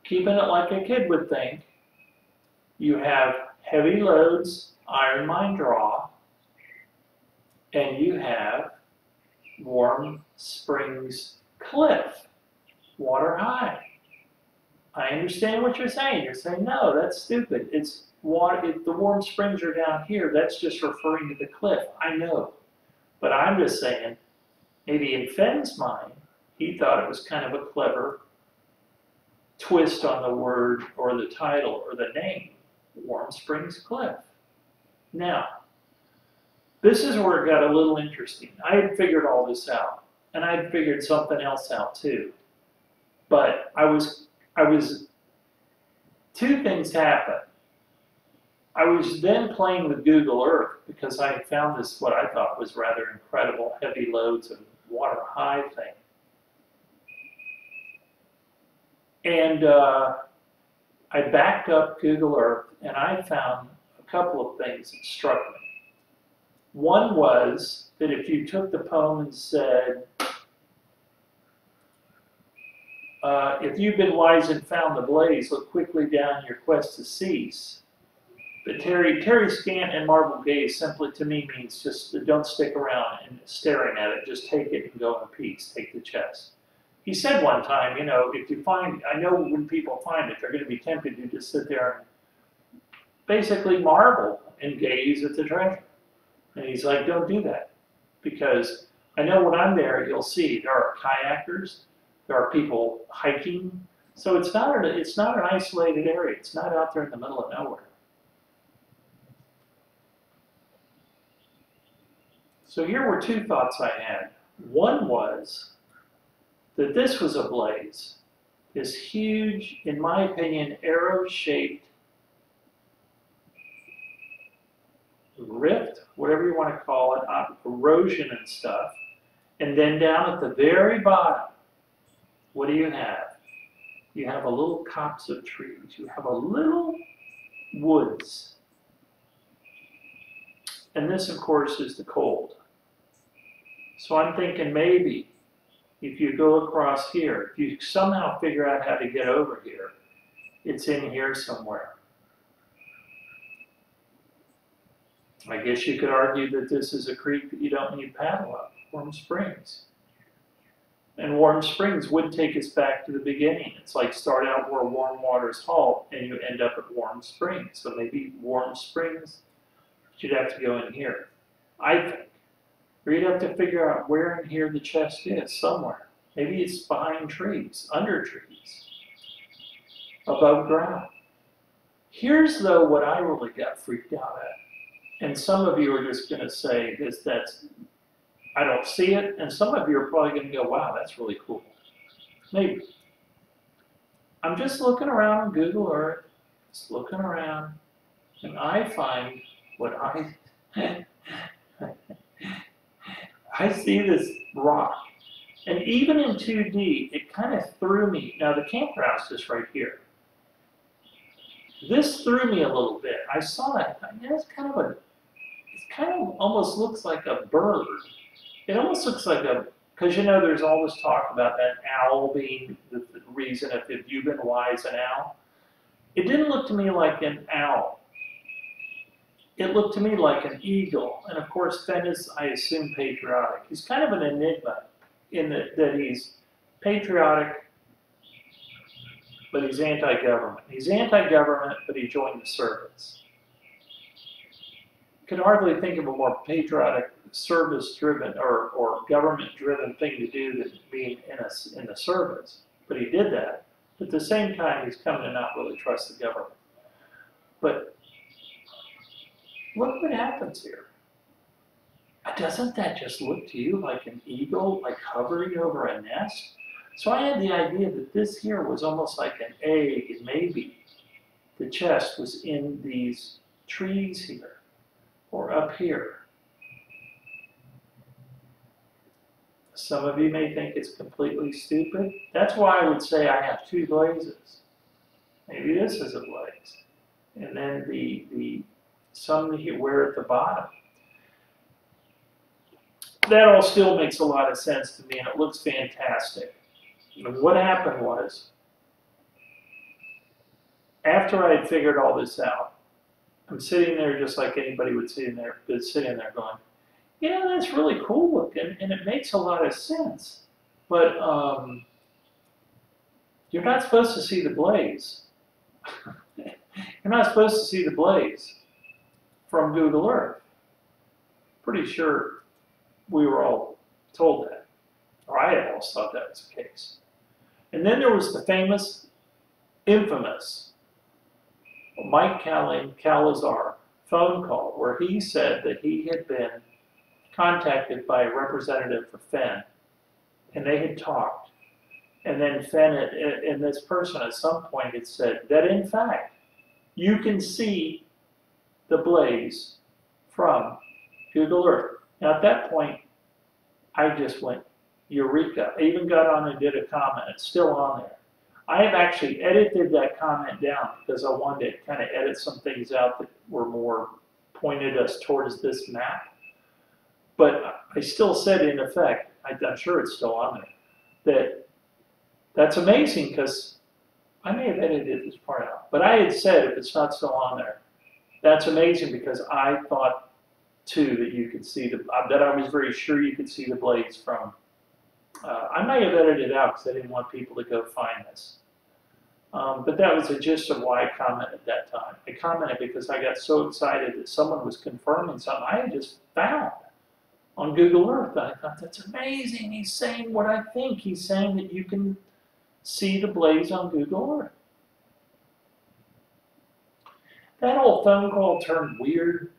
keeping it like a kid would think, you have heavy loads, iron mine draw, and you have Warm Springs Cliff, water high. I understand what you're saying. You're saying, no, that's stupid. It's water. If the Warm Springs are down here, that's just referring to the cliff. I know. But I'm just saying, maybe in Fenn's mind, he thought it was kind of a clever twist on the word or the title or the name, Warm Springs Cliff. Now, this is where it got a little interesting. I had figured all this out, and I had figured something else out too. But two things happened. I was then playing with Google Earth because I had found this, what I thought was rather incredible, heavy loads and water high thing. And I backed up Google Earth and I found a couple of things that struck me. One was that if you took the poem and said, if you've been wise and found the blaze, look quickly down your quest to cease. But Terry Scant and Marble Gaze simply to me means just don't stick around and staring at it, just take it and go in peace, take the chest. He said one time, you know, if you find, I know when people find it, they're going to be tempted to just sit there and basically marvel and gaze at the treasure. And he's like, don't do that. Because I know when I'm there, you'll see there are kayakers, there are people hiking. So it's not an isolated area. It's not out there in the middle of nowhere. So here were two thoughts I had. One was that this was a blaze, this huge, in my opinion, arrow-shaped rift, whatever you want to call it, erosion and stuff. And then down at the very bottom, what do you have? You have a little copse of trees. You have a little woods. And this, of course, is the cold. So I'm thinking maybe if you go across here, if you somehow figure out how to get over here, it's in here somewhere. I guess you could argue that this is a creek that you don't need paddle up, Warm Springs. And Warm Springs would take us back to the beginning. It's like start out where warm waters halt and you end up at Warm Springs. So maybe Warm Springs, you'd have to go in here, I think. Or you'd have to figure out where in here the chest is, somewhere. Maybe it's behind trees, under trees, above ground. Here's, though, what I really got freaked out at. And some of you are just going to say, I don't see it. And some of you are probably going to go, wow, that's really cool. Maybe. I'm just looking around on Google Earth, just looking around, and I find what I see this rock, and even in 2D, it kind of threw me. Now the campground's just right here. This threw me a little bit. I saw that. I mean, it kind of almost looks like a bird. It almost looks like because you know there's all this talk about that owl being the reason if you've been wise an owl. It didn't look to me like an owl. It looked to me like an eagle, and of course Fenn is, I assume, patriotic. He's kind of an enigma in that he's patriotic, but he's anti-government. He's anti-government, but he joined the service. Could hardly think of a more patriotic, service-driven or government-driven thing to do than being in the service. But he did that. But at the same time, he's come to not really trust the government. But look what happens here. Doesn't that just look to you like an eagle, like hovering over a nest? So I had the idea that this here was almost like an egg, and maybe the chest was in these trees here, or up here. Some of you may think it's completely stupid. That's why I would say I have two blazes. Maybe this is a blaze. And then some here, where at the bottom. That all still makes a lot of sense to me, and it looks fantastic. And what happened was, After I had figured all this out, I'm sitting there just like anybody would sitting there going, yeah, that's really cool looking, and it makes a lot of sense. But you're not supposed to see the blaze. You're not supposed to see the blaze from Google Earth. Pretty sure we were all told that, or I had always thought that was the case. And then there was the famous, infamous Mike Calazar phone call where he said that he had been contacted by a representative for Fenn, and they had talked. And then Fenn and this person at some point had said that in fact, you can see the blaze from Google Earth. Now at that point, I just went, eureka. I even got on and did a comment. It's still on there. I have actually edited that comment down because I wanted to kind of edit some things out that were more pointed us towards this map. But I still said in effect, I'm sure it's still on there, that's amazing because I may have edited this part out. But I had said if it's not still on there, that's amazing because I thought too that you could see that I was very sure you could see the blades from. I may have edited it out because I didn't want people to go find this. But that was the gist of why I commented that time. I commented because I got so excited that someone was confirming something I had just found on Google Earth. I thought, that's amazing. He's saying what I think. He's saying that you can see the blaze on Google Earth. That whole phone call turned weird.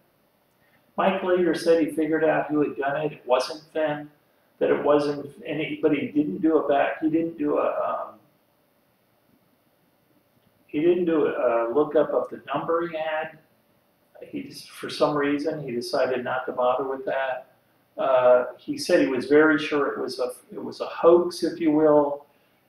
Mike later said he figured out who had done it. It wasn't Fenn. That it wasn't but he didn't do a lookup of the number he had. For some reason, he decided not to bother with that. He said he was very sure it was a hoax, if you will.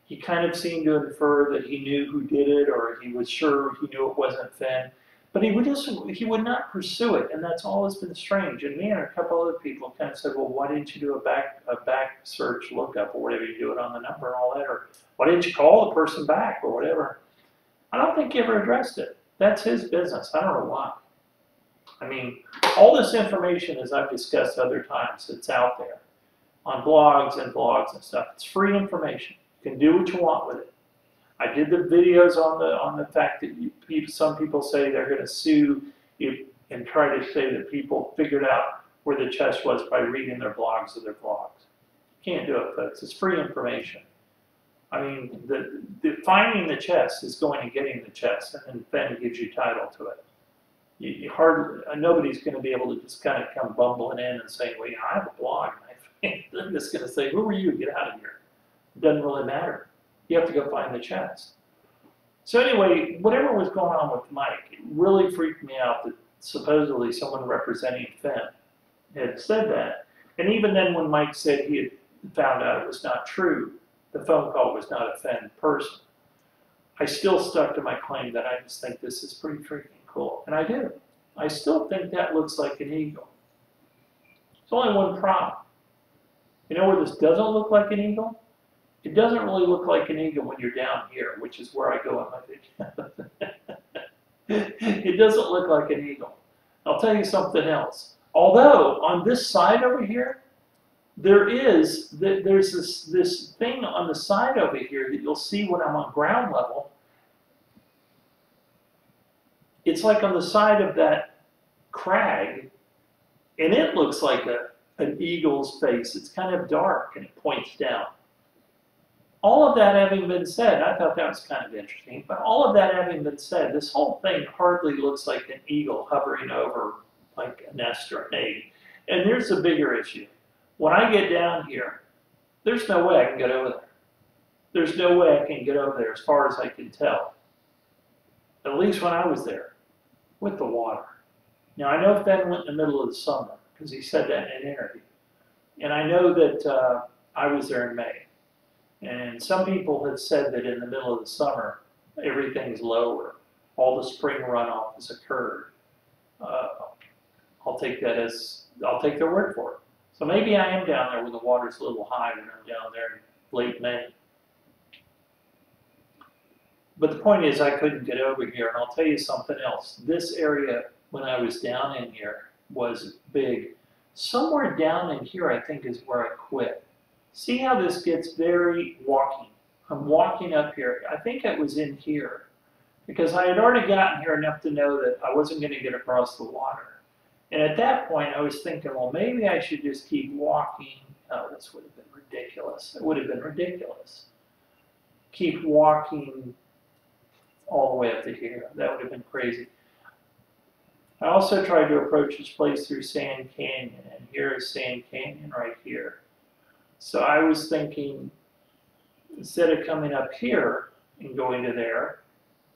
He kind of seemed to infer that he knew who did it, or he was sure he knew it wasn't Fenn. But he would not pursue it, and that's always been strange. And me and a couple other people kind of said, well, why didn't you do a back search lookup or whatever, you do it on the number and all that, or why didn't you call the person back or whatever? I don't think he ever addressed it. That's his business. I don't know why. I mean, all this information, as I've discussed other times, it's out there on blogs and stuff. It's free information. You can do what you want with it. I did the videos on the fact that some people say they're going to sue you and try to say that people figured out where the chest was by reading their blogs or their blogs. You can't do it, folks. It's free information. I mean, the finding the chest is going and getting the chest, and then Fenn gives you title to it. Nobody's going to be able to just kind of come bumbling in and say, well, I have a blog. They're just going to say, who are you? Get out of here. It doesn't really matter. You have to go find the chest. So anyway, whatever was going on with Mike, it really freaked me out that supposedly someone representing Fenn had said that. And even then when Mike said he had found out it was not true, the phone call was not a Fenn person, I still stuck to my claim that I just think this is pretty freaking cool. And I do. I still think that looks like an eagle. There's only one problem. You know where this doesn't look like an eagle? It doesn't really look like an eagle when you're down here, which is where I go on my video. It doesn't look like an eagle. I'll tell you something else. Although, on this side over here, there's this thing on the side over here that you'll see when I'm on ground level. It's like on the side of that crag, and it looks like an eagle's face. It's kind of dark, and it points down. All of that having been said, I thought that was kind of interesting, but all of that having been said, this whole thing hardly looks like an eagle hovering over like a nest or an egg. And there's a bigger issue. When I get down here, there's no way I can get over there. There's no way I can get over there as far as I can tell. At least when I was there, with the water. Now I know Fenn went in the middle of the summer, because he said that in an interview. And I know that I was there in May. And some people have said that in the middle of the summer, everything's lower. All the spring runoff has occurred. I'll take their word for it. So maybe I am down there when the water's a little high when I'm down there in late May. But the point is, I couldn't get over here, and I'll tell you something else. This area, when I was down in here, was big. Somewhere down in here, I think, is where I quit. See how this gets very walking. I'm walking up here. I think it was in here, because I had already gotten here enough to know that I wasn't going to get across the water. And at that point, I was thinking, well, maybe I should just keep walking. Oh, this would have been ridiculous. It would have been ridiculous. Keep walking all the way up to here. That would have been crazy. I also tried to approach this place through Sand Canyon, and here is Sand Canyon right here. So I was thinking, instead of coming up here and going to there,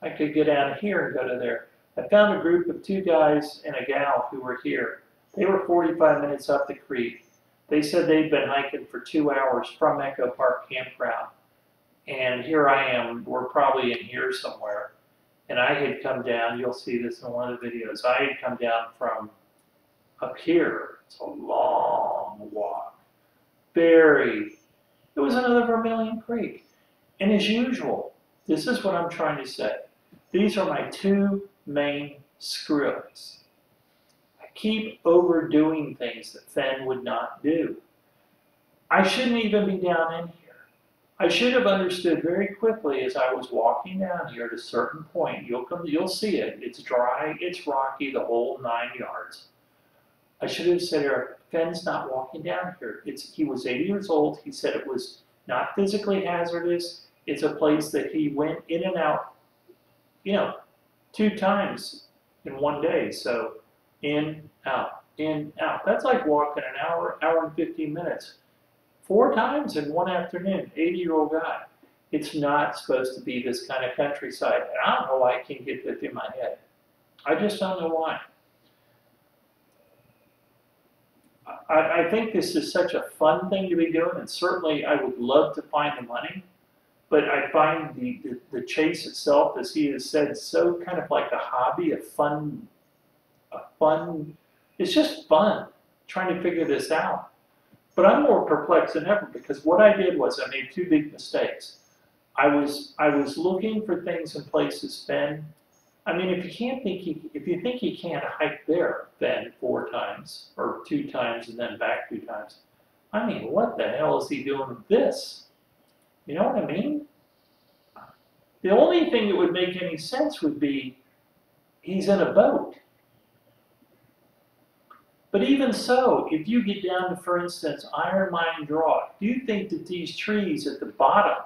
I could get down here and go to there. I found a group of 2 guys and a gal who were here. They were 45 minutes up the creek. They said they'd been hiking for 2 hours from Echo Park Campground. And here I am, we're probably in here somewhere. And I had come down, you'll see this in one of the videos, I had come down from up here. It's a long walk. It was another Vermilion Creek. And as usual, this is what I'm trying to say. These are my 2 main screw-ups. I keep overdoing things that Fenn would not do. I shouldn't even be down in here. I should have understood very quickly as I was walking down here at a certain point. You'll see it. It's dry, it's rocky, the whole 9 yards. I should have said, Fenn's not walking down here. He was 80 years old. He said it was not physically hazardous. It's a place that he went in and out, 2 times in one day. So in, out, in, out. That's like walking an hour and 15 minutes. 4 times in one afternoon, 80-year-old guy. It's not supposed to be this kind of countryside. And I don't know why I can't get that in my head. I just don't know why. I think this is such a fun thing to be doing, and certainly I would love to find the money, but I find the chase itself, as he has said, so kind of like a hobby, a fun, it's just fun trying to figure this out. But I'm more perplexed than ever, because what I did was I made 2 big mistakes. I was looking for things in places Fenn. I mean, if you think you can't hike there, Fenn 4 times or 2 times and then back 2 times, I mean, what the hell is he doing with this? You know what I mean? The only thing that would make any sense would be he's in a boat. But even so, if you get down to, for instance, Iron Mine Draw, do you think that these trees at the bottom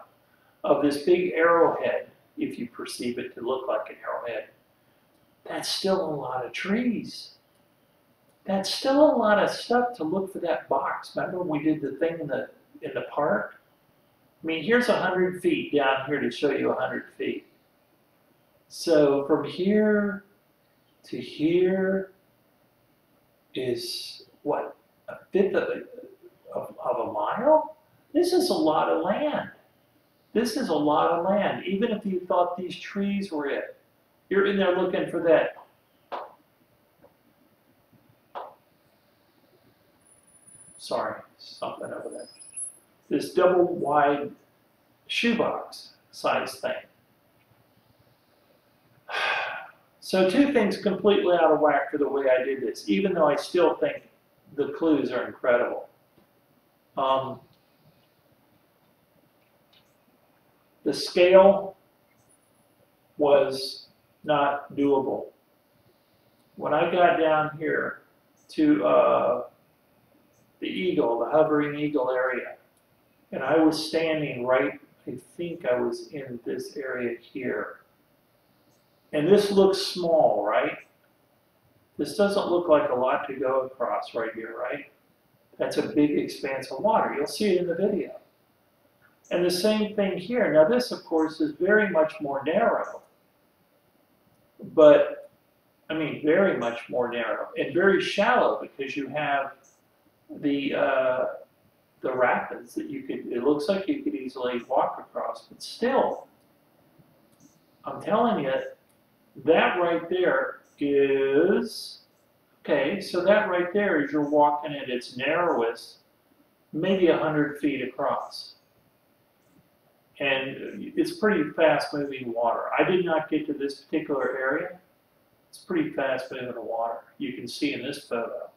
of this big arrowhead, if you perceive it to look like an arrowhead, that's still a lot of trees. That's still a lot of stuff to look for that box. Remember when we did the thing in the park? I mean, here's 100 feet down here to show you 100 feet. So from here to here is, what, a 1/5 of a mile? This is a lot of land. This is a lot of land, even if you thought these trees were it. You're in there looking for that. Sorry, something over there. This double wide shoebox size thing. So 2 things completely out of whack for the way I did this, even though I still think the clues are incredible. The scale was not doable. When I got down here to the eagle, the hovering eagle area, and I was standing right, I think I was in this area here. And this looks small, right? This doesn't look like a lot to go across right here, right? That's a big expanse of water. You'll see it in the video. And the same thing here. Now this, of course, is very much more narrow. But, I mean, very much more narrow. And very shallow, because you have the rapids that you could, it looks like you could easily walk across. But still, I'm telling you, that right there is, okay, so that right there is you're walking at its narrowest, maybe 100 feet across. And it's pretty fast moving water. I did not get to this particular area. It's pretty fast moving water. You can see in this photo.